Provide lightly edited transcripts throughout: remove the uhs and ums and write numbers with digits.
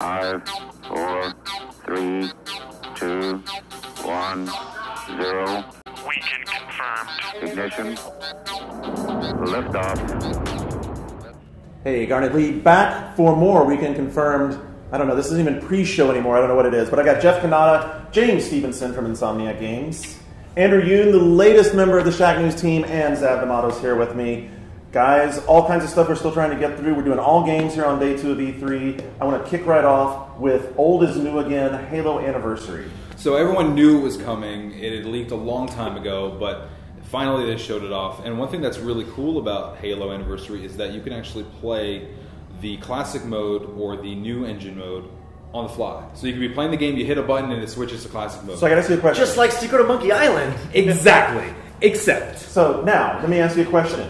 5, 4, 3, 2, 1, 0. Weekend confirmed. Ignition. Liftoff. Hey, Garnet Lee, back for more Weekend Confirmed. I don't know, this isn't even pre-show anymore, I don't know what it is, but I got Jeff Kanata, James Stevenson from Insomniac Games, Andrew Yoon, the latest member of the Shack News team, and Zav D'Amato's here with me. Guys, all kinds of stuff we're still trying to get through. We're doing all games here on day 2 of E3. I want to kick right off with old is new again, Halo Anniversary. So everyone knew it was coming. It had leaked a long time ago, but finally they showed it off. And one thing that's really cool about Halo Anniversary is that you can actually play the classic mode or the new engine mode on the fly. So you can be playing the game, you hit a button, and it switches to classic mode. So I got to ask you a question. Just like Secret of Monkey Island. Exactly. Except. So now, let me ask you a question.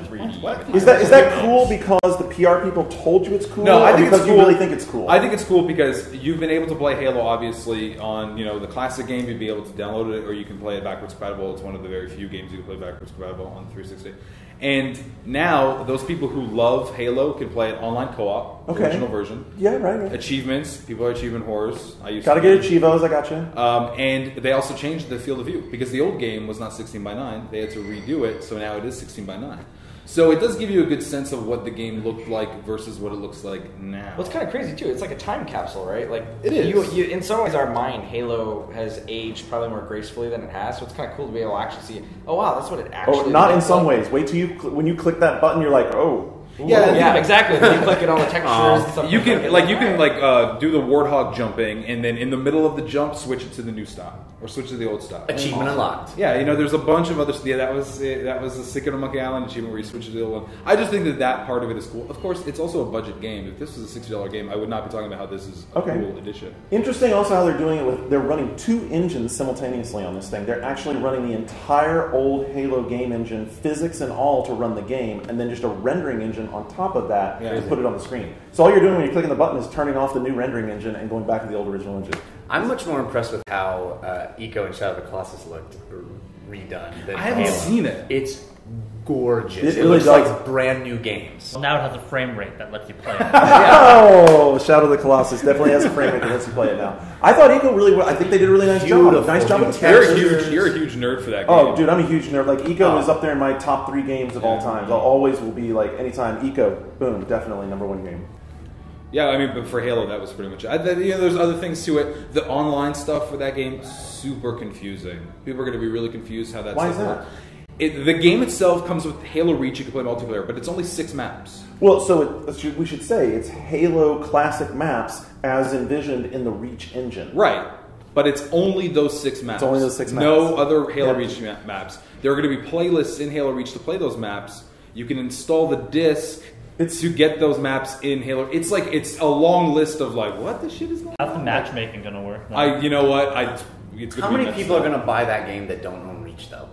What? Is that cool because the PR people told you it's cool? No, I or think because it's cool. you really think it's cool? I think it's cool because you've been able to play Halo, obviously, on the classic game. You'd be able to download it, or you can play it backwards compatible. It's one of the very few games you can play backwards compatible on 360. And now, those people who love Halo can play it online co-op, the original version. Yeah, right. Achievements. People are achievement whores. Gotta get Chivos, I gotcha. And they also changed the field of view because the old game was not 16 by 9. They had to redo it, so now it is 16 by 9. So it does give you a good sense of what the game looked like versus what it looks like now. Well, it's kind of crazy too. It's like a time capsule, right? Like it is. You, in some ways, our mind, Halo has aged probably more gracefully than it has. So it's kind of cool to be able to actually see. Oh wow, that's what it actually. Oh, not in some like. ways. Wait till when you click that button, you're like, oh. Yeah, exactly. Then you click it on the textures. And stuff you can do the warthog jumping, and then in the middle of the jump, switch it to the new style or switch to the old style. Achievement unlocked. Yeah, there's a bunch of other. Yeah, that was the Secret of Monkey Island achievement where you switch to the old one. I just think that part of it is cool. Of course, it's also a budget game. If this was a $60 game, I would not be talking about how this is a cool addition. Interesting. Also, how they're doing it they're running 2 engines simultaneously on this thing. They're actually running the entire old Halo game engine, physics and all, to run the game, and then just a rendering engine on top of that. To put it on the screen. So all you're doing when you're clicking the button is turning off the new rendering engine and going back to the old original engine. I'm much more impressed with how Eco and Shadow of the Colossus looked redone than I haven't seen it. It's gorgeous. It It really looks does. like brand new games. Well, now it has a frame rate that lets you play it. Oh, Shadow of the Colossus definitely has a frame rate that lets you play it now. I thought Eco I think they did a really nice job. Nice job with the textures. You're a huge nerd for that game. Oh, dude, I'm a huge nerd. Like, Eco is up there in my top 3 games of all time. I'll always will be like, anytime Eco, boom, definitely number 1 game. Yeah, I mean, but for Halo, that was pretty much it. There's other things to it. The online stuff for that game, super confusing. People are going to be really confused how that Why stuff is that? works. The game itself comes with Halo Reach. You can play multiplayer, but it's only 6 maps. Well, so we should say it's Halo classic maps as envisioned in the Reach engine. Right. But it's only those 6 maps. It's only those 6 maps. No other Halo Reach maps. There are going to be playlists in Halo Reach to play those maps. You can install the disc to get those maps in Halo. It's a long list of what the shit is going on? How's the matchmaking going to work? You know what? How many people are going to buy that game that don't own Reach, though?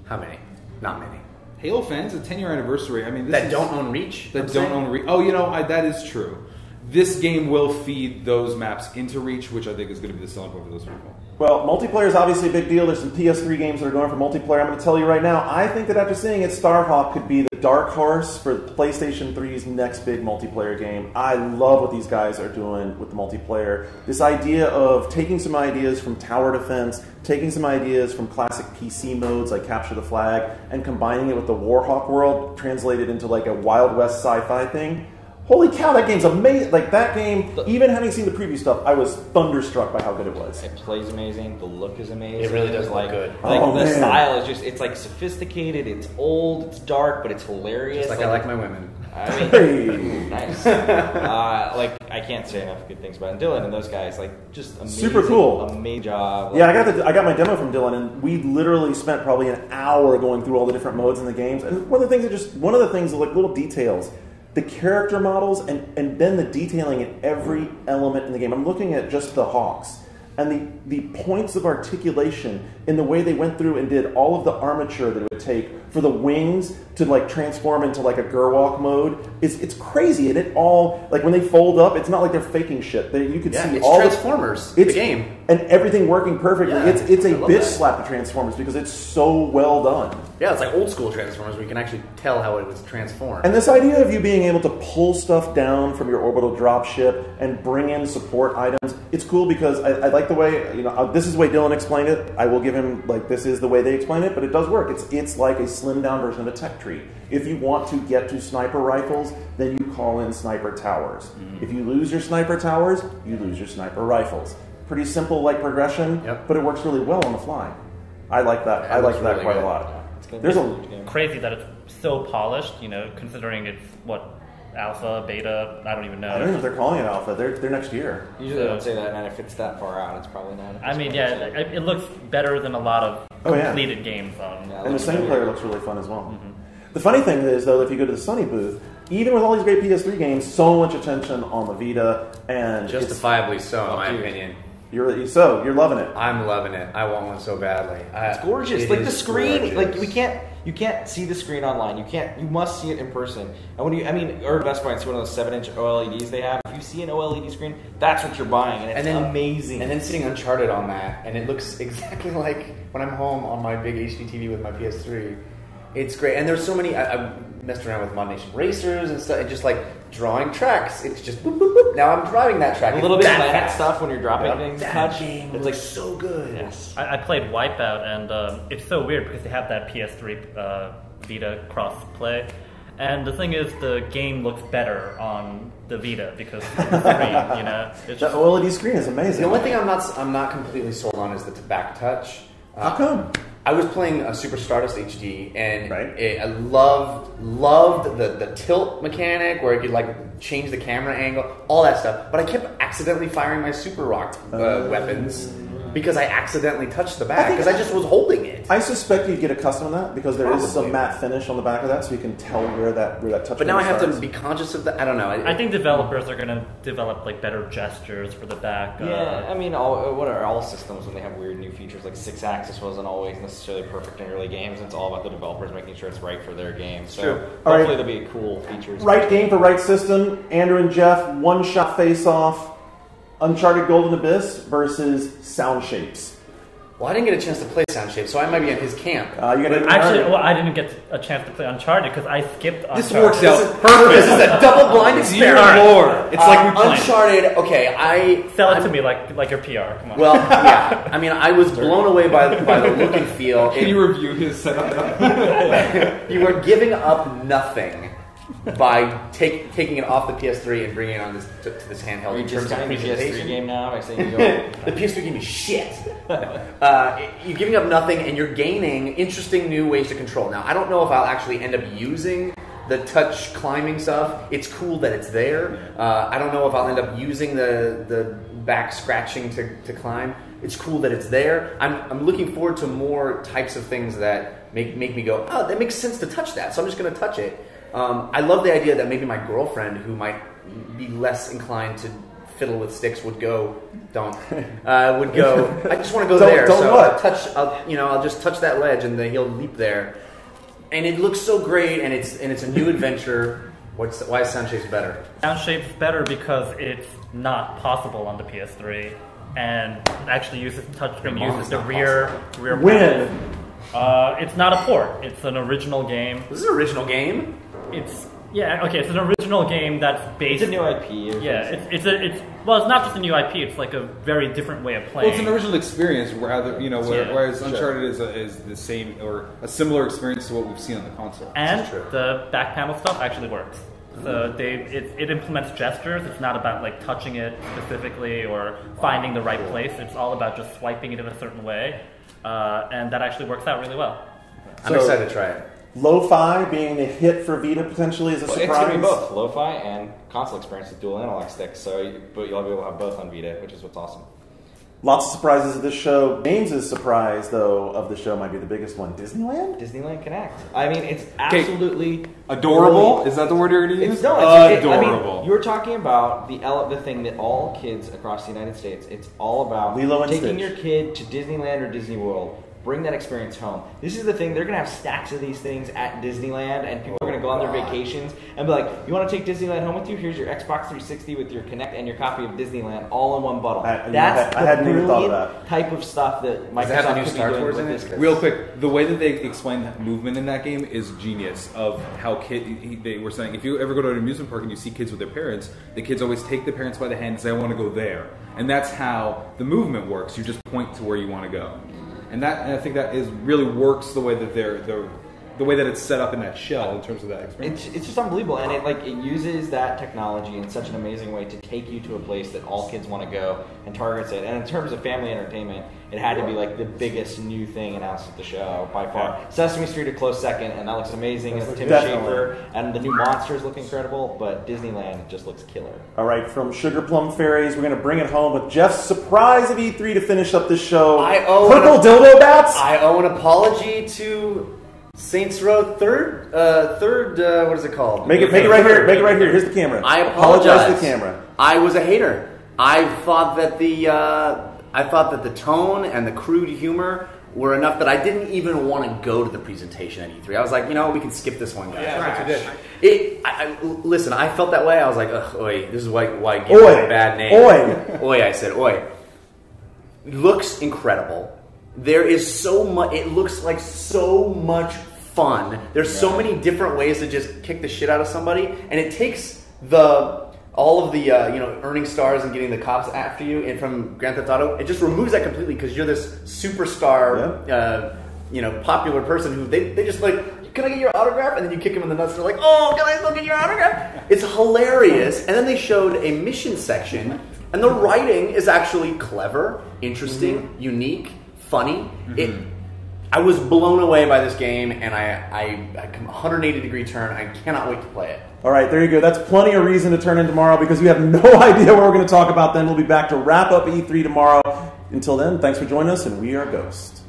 How many? Not many. Halo fans, a 10-year anniversary. I mean, don't own Reach? That don't own Reach. Oh, that is true. This game will feed those maps into Reach, which I think is going to be the selling point for those people. Well, multiplayer is obviously a big deal. There's some PS3 games that are going for multiplayer. I'm going to tell you right now, I think that after seeing it, Starhawk could be the dark horse for PlayStation 3's next big multiplayer game. I love what these guys are doing with the multiplayer. This idea of taking some ideas from tower defense, taking some ideas from classic PC modes like Capture the Flag, and combining it with the Warhawk world, translated into a Wild West sci-fi thing. Holy cow, that game's amazing. That game, even having seen the preview stuff, I was thunderstruck by how good it was. It plays amazing. The look is amazing. It really does look good. The style is just, it's sophisticated, it's old, it's dark, but it's hilarious. Just I like my women. I mean, Hey. nice. I can't say enough good things about Dylan and those guys. Just amazing. Super cool. Amazing job. Yeah, I got my demo from Dylan, and we literally spent probably an hour going through all the different modes in the games. And one of the things, little details, the character models, and then the detailing in every element in the game. I'm looking at just the Hawks. And the points of articulation in the way they went through and did all of the armature that it would take for the wings to like transform into like a Gerwalk mode it's crazy. And it all, like when they fold up, it's not like they're faking shit. You could see it's all Transformers, the game. And everything working perfectly. Yeah, it's a I love bitch that. slap to Transformers because it's so well done. Yeah, it's like old school Transformers where you can actually tell how it was transformed. And this idea of you being able to pull stuff down from your orbital dropship and bring in support items, it's cool because I like the way, this is the way Dylan explained it. I will give him, like, this is the way they explain it, but it does work. It's like a slimmed down version of a tech tree. If you want to get to sniper rifles, then you call in sniper towers. Mm-hmm. If you lose your sniper towers, you lose your sniper rifles. Pretty simple, like, progression, but it works really well on the fly. I like that. I like that quite a lot. There's crazy that it's so polished, considering it's alpha, beta, I don't even know. I don't know if they're calling it alpha. They're next year. Usually they don't say that, and if it's that far out, it's probably not. I mean, it looks better than a lot of completed games on. And the single player looks really fun as well. Mm-hmm. The funny thing is, though, if you go to the Sony booth, even with all these great PS3 games, so much attention on the Vita, and justifiably so, in my opinion. You're loving it. I'm loving it. I want one so badly. It's gorgeous. Like the screen, gorgeous. You can't see the screen online. You must see it in person. And when or Best Buy, and see one of those 7-inch OLEDs they have. If you see an OLED screen, that's what you're buying, and it's amazing. And then sitting Uncharted on that, and it looks exactly like when I'm home on my big HD TV with my PS3. It's great, and there's so many. I messed around with Mod Nation Racers and stuff, and just like drawing tracks. It's just boop boop boop. Now I'm driving that track. A little bit of that stuff when you're dropping things. That game it's like so good. Yes, I played Wipeout, and it's so weird because they have that PS3 Vita cross play, and the thing is, the game looks better on the Vita because of the screen. The OLED screen is amazing. The only thing I'm not completely sold on is the back touch. How come? I was playing a Super Stardust HD, and I loved the tilt mechanic where it could like change the camera angle, all that stuff. But I kept accidentally firing my Super Rock weapons because I accidentally touched the back because I just was holding it. I suspect you'd get accustomed to that because there is some matte finish on the back of that, so you can tell where that touch. But now I have to be conscious of that. I don't know. I think developers are going to develop like better gestures for the back. What are all systems when they have weird new features? Like 6-axis wasn't always necessarily perfect in early games. It's all about the developers making sure it's right for their game. So hopefully there'll be cool features. Right game for right system. Andrew and Jeff, one-shot face-off. Uncharted Golden Abyss versus Sound Shapes. Well, I didn't get a chance to play Sound Shapes, so I might be in his camp. I didn't get a chance to play Uncharted because I skipped Uncharted. This works out perfect. This is a double blind experience. It's like we Uncharted. Okay, sell it to me like your PR. Come on. Well, yeah. I mean, I was blown away by the look and feel. Can you review his setup? You are giving up nothing by taking it off the PS3 and bringing it on to this handheld. Are you just got a PS3 game now? By saying the PS3 game is shit. You're giving up nothing, and you're gaining interesting new ways to control. Now, I don't know if I'll actually end up using the touch climbing stuff. It's cool that it's there. I don't know if I'll end up using the back scratching to climb. It's cool that it's there. I'm looking forward to more types of things that make me go, oh, that makes sense to touch that. So I'm just going to touch it. I love the idea that maybe my girlfriend, who might be less inclined to fiddle with sticks, would go. I just want to go there. So I'll just touch that ledge, and then he'll leap there. And it looks so great, and it's a new adventure. Why is Sound Shapes better? Sound Shapes better because it's not possible on the PS3, and actually uses touchscreen, uses the rear Win. It's not a port. It's an original game. This is an original game. It's an original game that's based. It's a new IP. It's not just a new IP. It's like a very different way of playing. Well, it's an original experience, whereas Uncharted is the same or a similar experience to what we've seen on the console. And the back panel stuff actually works. So it implements gestures. It's not about like touching it specifically or finding the right place. It's all about just swiping it in a certain way, and that actually works out really well. I'm excited to try it. Lo-fi being a hit for Vita potentially is a surprise. It's going to be both lo-fi and console experience with dual analog sticks. But you'll be able to have both on Vita, which is what's awesome. Lots of surprises at this show. James' surprise, though, of the show might be the biggest one. Disneyland? Disneyland Connect. I mean, it's absolutely adorable. brilliant. Is that the word you're going to use? It's adorable. I mean, you're talking about the thing that all kids across the United States. It's all about Lilo and taking Stitch. your kid to Disneyland or Disney World. Bring that experience home. This is the thing. They're going to have stacks of these things at Disneyland, and people are going to go on their vacations and be like, you want to take Disneyland home with you? Here's your Xbox 360 with your Kinect and your copy of Disneyland all in one bundle. That's I hadn't even thought of brilliant that. type of stuff that Does it have the Microsoft new could be Star doing Wars with in this. it? Real quick, the way that they explain that movement in that game is genius. Of how they were saying, if you ever go to an amusement park and you see kids with their parents, the kids always take the parents by the hand and say, "I want to go there," and that's how the movement works. You just point to where you want to go, and I think that really works the way that the way that it's set up in that shell in terms of that experience. It's just unbelievable, and it uses that technology in such an amazing way to take you to a place that all kids want to go and targets it. And in terms of family entertainment, it had to be like the biggest new thing announced at the show by far. Sesame Street a close second, and that looks amazing. It's Tim Definitely. Schafer, and the new monsters look incredible. But Disneyland just looks killer. All right, from Sugar Plum Fairies, we're going to bring it home with Jeff's surprise of E3 to finish up this show. Purple dildo bats? I owe an apology to Saints Row third. What is it called? Make it right here. Make it right here. Here's the camera. I apologize to the camera. I was a hater. I thought that the tone and the crude humor were enough that I didn't even want to go to the presentation at E3. I was like, we can skip this one, guys. Yeah, that's what you did. Listen, I felt that way. I was like, ugh, oi, this is why I gave it a bad name. Oi, I said, oi. Looks incredible. There is so much. It looks like so much fun. There's so many different ways to just kick the shit out of somebody, and it takes all of the earning stars and getting the cops after you and from Grand Theft Auto. It just removes that completely because you're this superstar, popular person who they just like, can I get your autograph? And then you kick them in the nuts. And they're like, oh, can I still get your autograph? It's hilarious. And then they showed a mission section, and the writing is actually clever, interesting, unique, funny. I was blown away by this game, and I come 180-degree turn. I cannot wait to play it. All right, there you go. That's plenty of reason to turn in tomorrow because you have no idea what we're going to talk about then. We'll be back to wrap up E3 tomorrow. Until then, thanks for joining us, and we are Ghost.